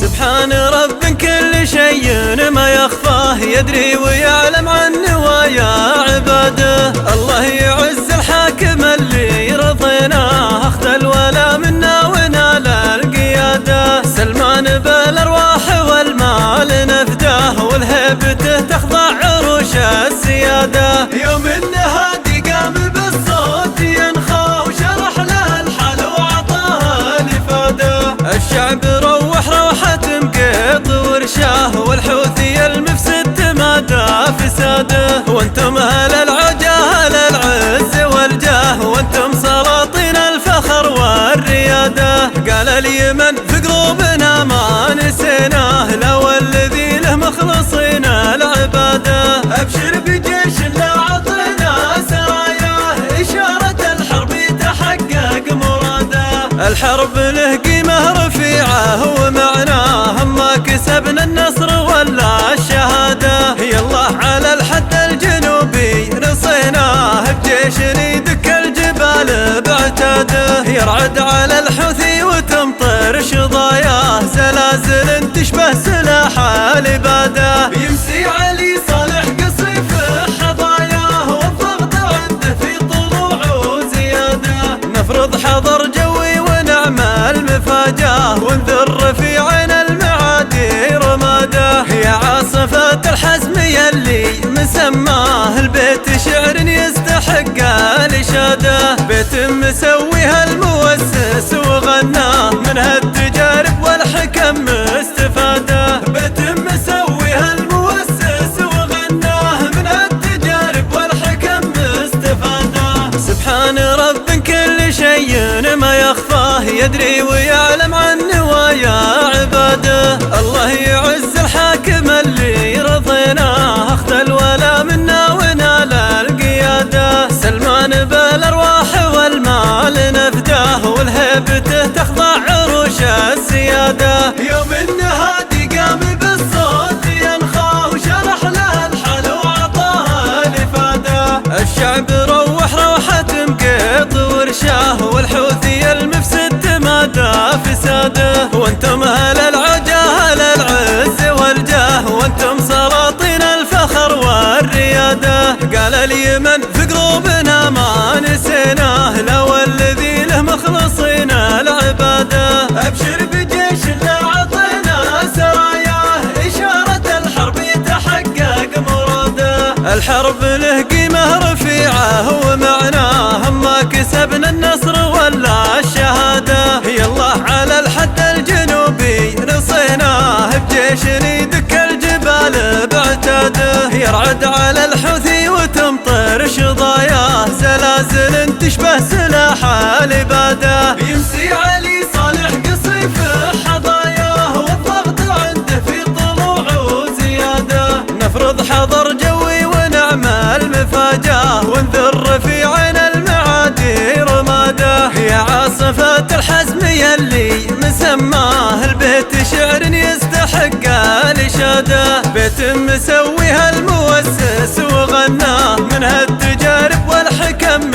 سبحان رب كل شيء ما يخفاه، يدري ويعلم عن نوايا عباده. الله يعز الحاكم اللي رضيناه، اخذ الولا منا ونال القياده. سلمان بالارواح والمال نفداه، والهيبته تخضع عروش السياده. يوم النهادي قام بالصوت ينخى، وشرح له الحال وعطاه الافاده. الشعب روح روحة مقيط ورشاه، والحوثي المفسد تمادى فساده. وانتم اهل العجاه اهل العز والجاه، وانتم سلاطين الفخر والرياده. قال اليمن في قلوبنا ما نسيناه، لو الذي له مخلصين العباده. ابشر بجيش لا عطنا سراياه، اشارة الحرب تحقق مراده. الحرب له قيمه رفيعه ومعناه، ما كسبنا النصر ولا الشهاده. يلا على الحد الجنوبي نصيناه، بجيش يدك الجبال بعتاده. يرعد على الحوثي وتمطر شظاياه، زلازل تشبه سلاح الاباده. يمسي علي صالح قصيف حظاياه، والضغط عنده في طلوع زياده. نفرض حظر جوي ونعمل مفاجاه، ونذر في عين المعادي رماده. يا عاصفة الحزم يلي مسماه، البيت شعر يستحق الإشادة. بيت مسويها المؤسس وغناه، من هالتجارب والحكم استفاده. بيت مسويها المؤسس وغناه، من هالتجارب والحكم استفاده. سبحان رب كل شيء ما يخفاه، يدري ويعلم عن نوايا عباده. الله يعز الحاكم اللي رضيناه، اخذ الولا منا ونال القياده. سلمان بالارواح والمال نفداه، والهيبته تخضع عروش السياده. يوم النهادي قام بالصوت ينخى، وشرح له الحال وعطاه الافاده. الشعب روح روحة مقيط ورشاه، والحوثي المفسد تمادى فساده. وانتم اهل العجاه اهل العز والجاه، وانتم سلاطين الفخر والرياده. قال اليمن في قلوبنا ما نسيناه، لو الذي له مخلصين العباده. ابشر بجيش لا عطنا سراياه، اشارة الحرب تحقق مراده. الحرب له قيمه رفيعه ومعناه، ما كسبنا النصر ولا الشهاده. يلا على الحد الجنوبي نصيناه، بجيش يدك الجبال بعتاده. يرعد على الحوثي وتمطر شظاياه، زلازل تشبه سلاح الاباده. يمسي علي صالح قصيف حظاياه، والضغط عنده في طلوع زياده. نفرض حظر جوي ونعمل مفاجاه، ونذر في عين المعادي رماده. يا عاصفة الحزم يلي مسماه، البيت شعر يستحق الإشادة. بيت مسويها المؤسس وغناه، من هالتجارب والحكم